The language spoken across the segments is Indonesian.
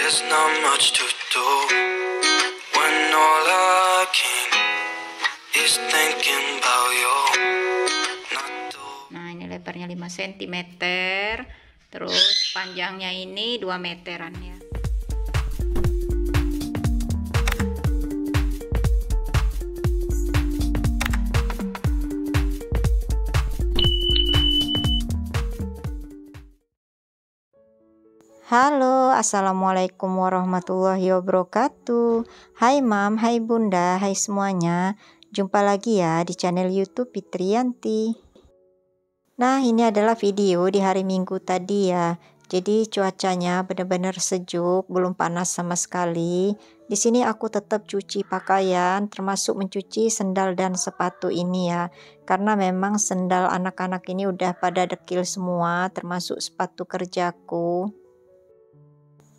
There's not much to do when all I can is thinking about you. Nah, ini lebarnya 5 cm, terus panjangnya ini 2 meteran ya. Halo, assalamualaikum warahmatullahi wabarakatuh. Hai Mam, hai Bunda, hai semuanya. Jumpa lagi ya di channel YouTube Fitriyanti. Nah, ini adalah video di hari Minggu tadi ya. Jadi cuacanya benar-benar sejuk, belum panas sama sekali. Di sini aku tetap cuci pakaian, termasuk mencuci sendal dan sepatu ini ya. Karena memang sendal anak-anak ini udah pada dekil semua, termasuk sepatu kerjaku.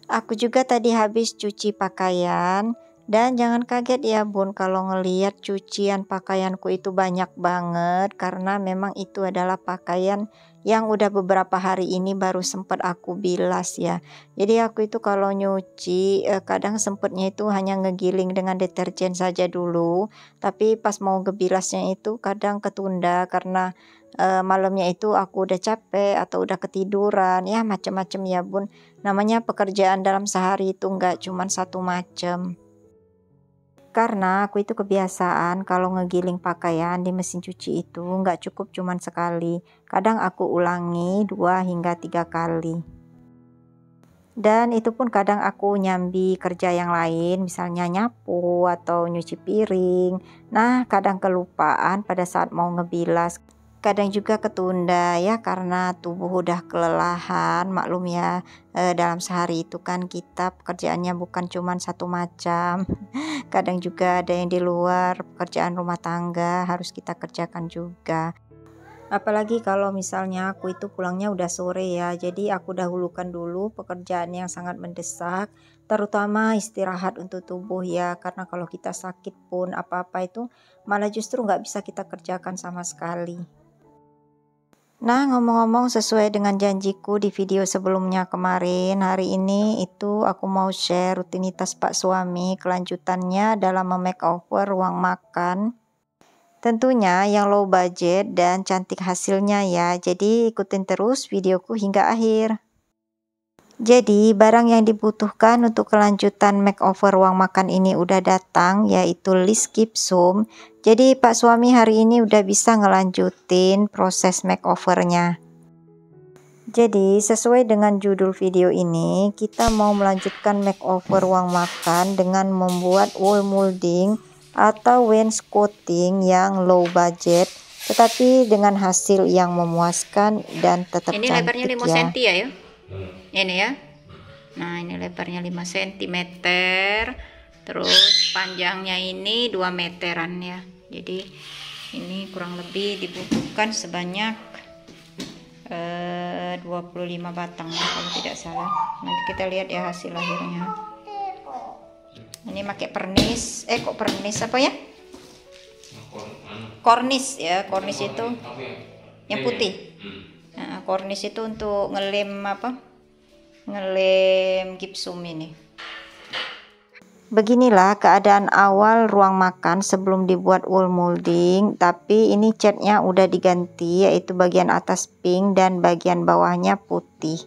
Aku juga tadi habis cuci pakaian, dan jangan kaget ya Bun kalau ngelihat cucian pakaianku itu banyak banget, karena memang itu adalah pakaian yang udah beberapa hari ini baru sempat aku bilas ya. Jadi aku itu kalau nyuci kadang sempatnya itu hanya ngegiling dengan deterjen saja dulu, tapi pas mau ngebilasnya itu kadang ketunda karena malamnya itu aku udah capek atau udah ketiduran ya, macam-macam ya Bun. Namanya pekerjaan dalam sehari itu nggak cuma satu macam. Karena aku itu kebiasaan kalau ngegiling pakaian di mesin cuci itu nggak cukup cuman sekali. Kadang aku ulangi 2 hingga 3 kali. Dan itu pun kadang aku nyambi kerja yang lain, misalnya nyapu atau nyuci piring. Nah, kadang kelupaan pada saat mau ngebilas. Kadang juga ketunda ya karena tubuh udah kelelahan, maklum ya, dalam sehari itu kan kita pekerjaannya bukan cuma satu macam. Kadang juga ada yang di luar pekerjaan rumah tangga harus kita kerjakan juga. Apalagi kalau misalnya aku itu pulangnya udah sore ya, jadi aku dahulukan dulu pekerjaan yang sangat mendesak, terutama istirahat untuk tubuh ya, karena kalau kita sakit pun apa-apa itu malah justru nggak bisa kita kerjakan sama sekali. Nah, ngomong-ngomong sesuai dengan janjiku di video sebelumnya kemarin, hari ini itu aku mau share rutinitas Pak Suami kelanjutannya dalam memakeover ruang makan. Tentunya yang low budget dan cantik hasilnya ya, jadi ikutin terus videoku hingga akhir. Jadi barang yang dibutuhkan untuk kelanjutan makeover ruang makan ini udah datang, yaitu list gypsum. Jadi Pak Suami hari ini udah bisa ngelanjutin proses makeovernya. Jadi sesuai dengan judul video ini, kita mau melanjutkan makeover ruang makan dengan membuat wall molding atau wainscoting yang low budget, tetapi dengan hasil yang memuaskan dan tetap Ini cantik lebarnya 5 ya. cm ya, ini ya. Nah, ini lebarnya 5 cm, terus panjangnya ini 2 meteran ya. Jadi ini kurang lebih dibutuhkan sebanyak 25 batang ya, kalau tidak salah. Nanti kita lihat ya hasil akhirnya. Ini pakai pernis, kok pernis apa ya? Kornis ya, kornis itu yang putih. Nah, kornis itu untuk ngelem apa? Ngelem gypsum ini. Beginilah keadaan awal ruang makan sebelum dibuat wall molding, tapi ini catnya udah diganti, yaitu bagian atas pink dan bagian bawahnya putih.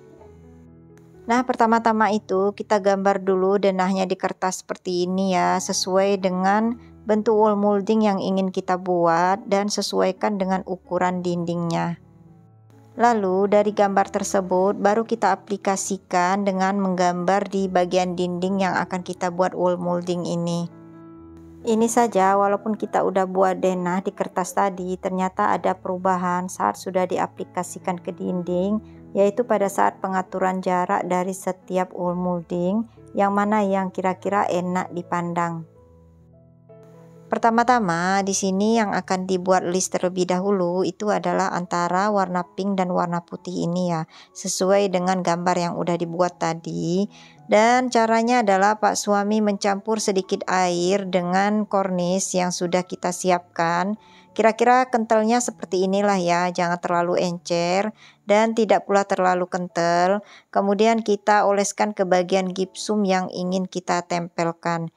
Nah, pertama-tama itu kita gambar dulu denahnya di kertas seperti ini ya, sesuai dengan bentuk wall molding yang ingin kita buat dan sesuaikan dengan ukuran dindingnya. Lalu dari gambar tersebut baru kita aplikasikan dengan menggambar di bagian dinding yang akan kita buat wall molding ini. Ini saja walaupun kita udah buat denah di kertas tadi, ternyata ada perubahan saat sudah diaplikasikan ke dinding, yaitu pada saat pengaturan jarak dari setiap wall molding, yang mana yang kira-kira enak dipandang. Pertama-tama di sini yang akan dibuat list terlebih dahulu itu adalah antara warna pink dan warna putih ini ya, sesuai dengan gambar yang udah dibuat tadi. Dan caranya adalah Pak Suami mencampur sedikit air dengan kornis yang sudah kita siapkan. Kira-kira kentalnya seperti inilah ya, jangan terlalu encer dan tidak pula terlalu kental. Kemudian kita oleskan ke bagian gipsum yang ingin kita tempelkan.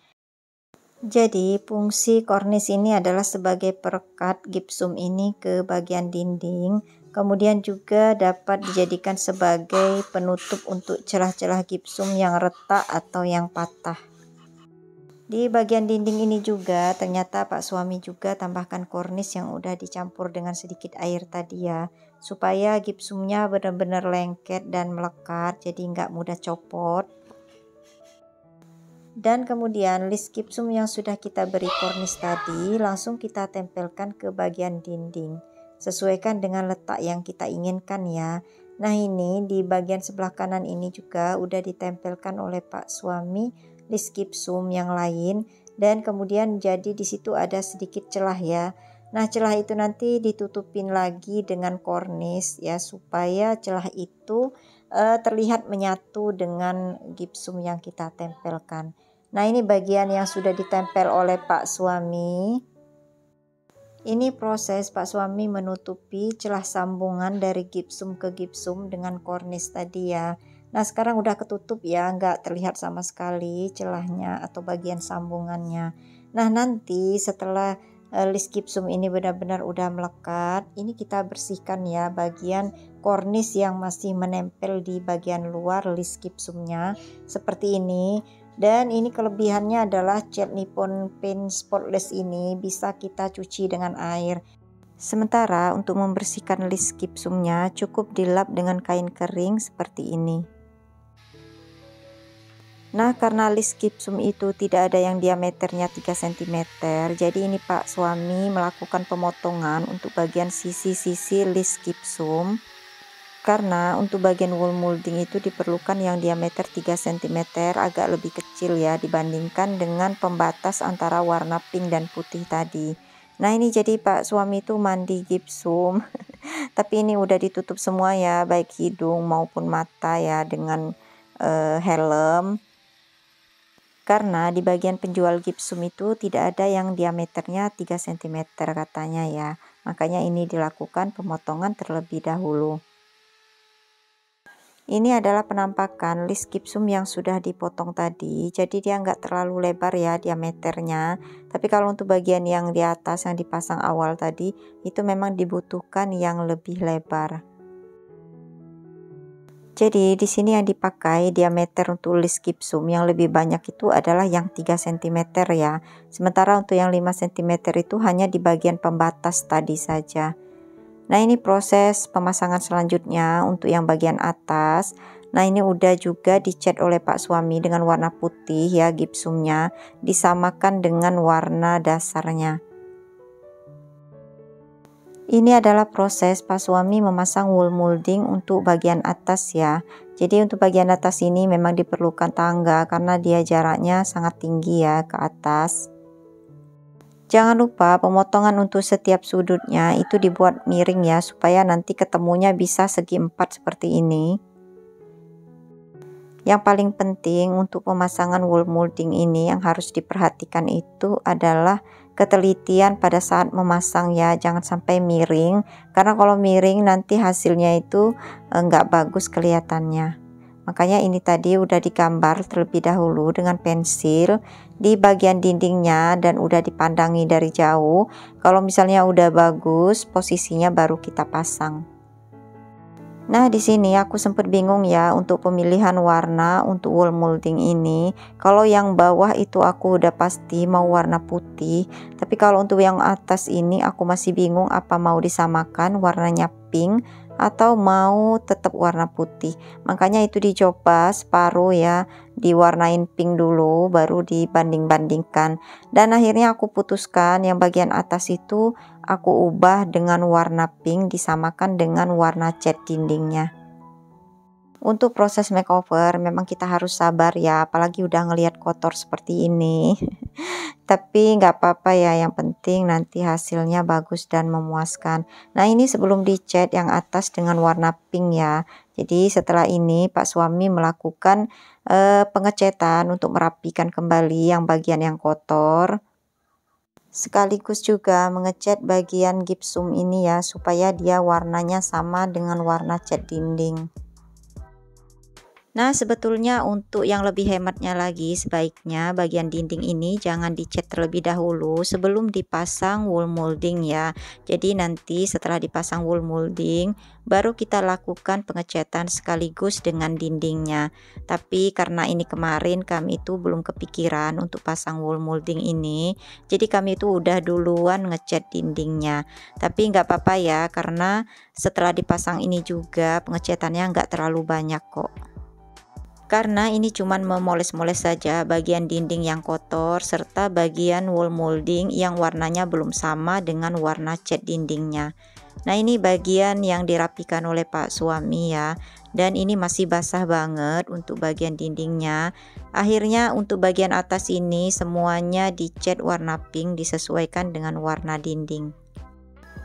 Jadi fungsi kornis ini adalah sebagai perekat gipsum ini ke bagian dinding, kemudian juga dapat dijadikan sebagai penutup untuk celah-celah gipsum yang retak atau yang patah. Di bagian dinding ini juga ternyata Pak suami juga tambahkan kornis yang udah dicampur dengan sedikit air tadi ya, supaya gipsumnya benar-benar lengket dan melekat, jadi nggak mudah copot. Dan kemudian list gipsum yang sudah kita beri kornis tadi langsung kita tempelkan ke bagian dinding. Sesuaikan dengan letak yang kita inginkan ya. Nah ini di bagian sebelah kanan ini juga udah ditempelkan oleh Pak suami list gipsum yang lain. Dan kemudian jadi di situ ada sedikit celah ya. Nah celah itu nanti ditutupin lagi dengan kornis ya, supaya celah itu terlihat menyatu dengan gipsum yang kita tempelkan. Nah ini bagian yang sudah ditempel oleh Pak suami. Ini proses Pak suami menutupi celah sambungan dari gipsum ke gipsum dengan kornis tadi ya. Nah sekarang udah ketutup ya, nggak terlihat sama sekali celahnya atau bagian sambungannya. Nah nanti setelah list gipsum ini benar-benar udah melekat, ini kita bersihkan ya bagian kornis yang masih menempel di bagian luar list gipsumnya seperti ini. Dan ini kelebihannya adalah cat Nippon Paint Spotless ini bisa kita cuci dengan air. Sementara untuk membersihkan list gipsumnya cukup dilap dengan kain kering seperti ini. Nah karena list gipsum itu tidak ada yang diameternya 3 cm, jadi ini Pak suami melakukan pemotongan untuk bagian sisi-sisi list gipsum. Karena untuk bagian wool molding itu diperlukan yang diameter 3 cm agak lebih kecil ya dibandingkan dengan pembatas antara warna pink dan putih tadi. Nah ini jadi Pak suami itu mandi gipsum tapi ini udah ditutup semua ya, baik hidung maupun mata ya dengan helm. Karena di bagian penjual gipsum itu tidak ada yang diameternya 3 cm katanya ya, makanya ini dilakukan pemotongan terlebih dahulu. Ini adalah penampakan list gipsum yang sudah dipotong tadi, jadi dia nggak terlalu lebar ya diameternya. Tapi kalau untuk bagian yang di atas yang dipasang awal tadi, itu memang dibutuhkan yang lebih lebar. Jadi di sini yang dipakai diameter untuk list gipsum yang lebih banyak itu adalah yang 3 cm ya. Sementara untuk yang 5 cm itu hanya di bagian pembatas tadi saja. Nah ini proses pemasangan selanjutnya untuk yang bagian atas. Nah ini udah juga dicat oleh Pak suami dengan warna putih ya gipsumnya, disamakan dengan warna dasarnya. Ini adalah proses Pak suami memasang wool molding untuk bagian atas ya. Jadi untuk bagian atas ini memang diperlukan tangga karena dia jaraknya sangat tinggi ya ke atas. Jangan lupa pemotongan untuk setiap sudutnya itu dibuat miring ya, supaya nanti ketemunya bisa segi 4 seperti ini. Yang paling penting untuk pemasangan wool molding ini yang harus diperhatikan itu adalah ketelitian pada saat memasang ya, jangan sampai miring, karena kalau miring nanti hasilnya itu nggak bagus kelihatannya. Makanya ini tadi udah digambar terlebih dahulu dengan pensil di bagian dindingnya dan udah dipandangi dari jauh. Kalau misalnya udah bagus posisinya baru kita pasang. Nah di sini aku sempat bingung ya untuk pemilihan warna untuk wool molding ini. Kalau yang bawah itu aku udah pasti mau warna putih, tapi kalau untuk yang atas ini aku masih bingung apa mau disamakan warnanya pink atau mau tetap warna putih. Makanya itu dicoba separuh ya, diwarnain pink dulu baru dibanding-bandingkan. Dan akhirnya aku putuskan yang bagian atas itu aku ubah dengan warna pink, disamakan dengan warna cat dindingnya. Untuk proses makeover memang kita harus sabar ya, apalagi udah ngelihat kotor seperti ini. Tapi nggak apa-apa ya, yang penting nanti hasilnya bagus dan memuaskan. Nah ini sebelum dicat yang atas dengan warna pink ya. Jadi setelah ini Pak suami melakukan pengecatan untuk merapikan kembali yang bagian yang kotor. sekaligus juga mengecat bagian gipsum ini ya, supaya dia warnanya sama dengan warna cat dinding. Nah, sebetulnya untuk yang lebih hematnya lagi, sebaiknya bagian dinding ini jangan dicat terlebih dahulu sebelum dipasang wool molding ya. Jadi nanti setelah dipasang wool molding, baru kita lakukan pengecatan sekaligus dengan dindingnya. Tapi karena ini kemarin kami itu belum kepikiran untuk pasang wool molding ini, jadi kami itu udah duluan ngecat dindingnya. Tapi nggak apa-apa ya, karena setelah dipasang ini juga pengecatannya nggak terlalu banyak kok. Karena ini cuman memoles-moles saja bagian dinding yang kotor serta bagian wool molding yang warnanya belum sama dengan warna cat dindingnya. Nah, ini bagian yang dirapikan oleh Pak suami ya, dan ini masih basah banget untuk bagian dindingnya. Akhirnya untuk bagian atas ini semuanya dicat warna pink disesuaikan dengan warna dinding.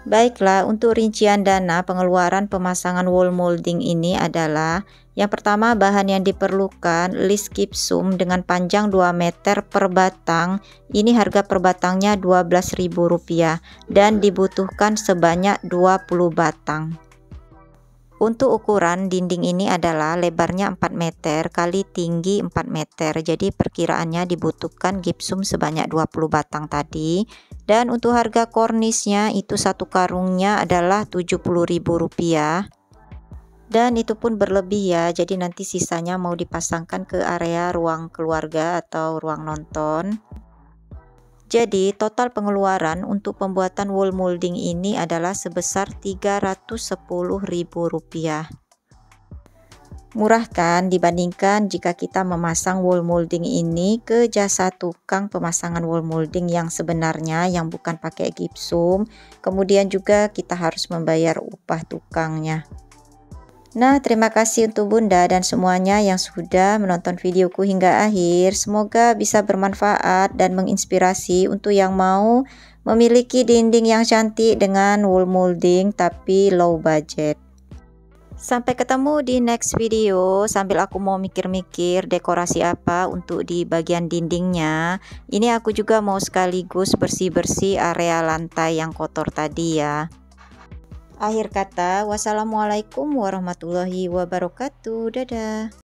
Baiklah, untuk rincian dana pengeluaran pemasangan wool molding ini adalah: yang pertama, bahan yang diperlukan list gipsum dengan panjang 2 meter per batang. Ini harga per batangnya Rp12.000 dan dibutuhkan sebanyak 20 batang. Untuk ukuran dinding ini adalah lebarnya 4 meter kali tinggi 4 meter. Jadi perkiraannya dibutuhkan gipsum sebanyak 20 batang tadi. Dan untuk harga kornisnya itu satu karungnya adalah Rp70.000. Dan itu pun berlebih ya. Jadi nanti sisanya mau dipasangkan ke area ruang keluarga atau ruang nonton. Jadi total pengeluaran untuk pembuatan wool molding ini adalah sebesar Rp310.000. Murah kan dibandingkan jika kita memasang wool molding ini ke jasa tukang pemasangan wool molding yang sebenarnya yang bukan pakai gipsum. Kemudian juga kita harus membayar upah tukangnya. Nah, terima kasih untuk Bunda dan semuanya yang sudah menonton videoku hingga akhir. Semoga bisa bermanfaat dan menginspirasi untuk yang mau memiliki dinding yang cantik dengan wool molding tapi low budget. Sampai ketemu di next video. Sambil aku mau mikir-mikir dekorasi apa untuk di bagian dindingnya. Ini aku juga mau sekaligus bersih-bersih area lantai yang kotor tadi ya. Akhir kata, wassalamualaikum warahmatullahi wabarakatuh. Dadah.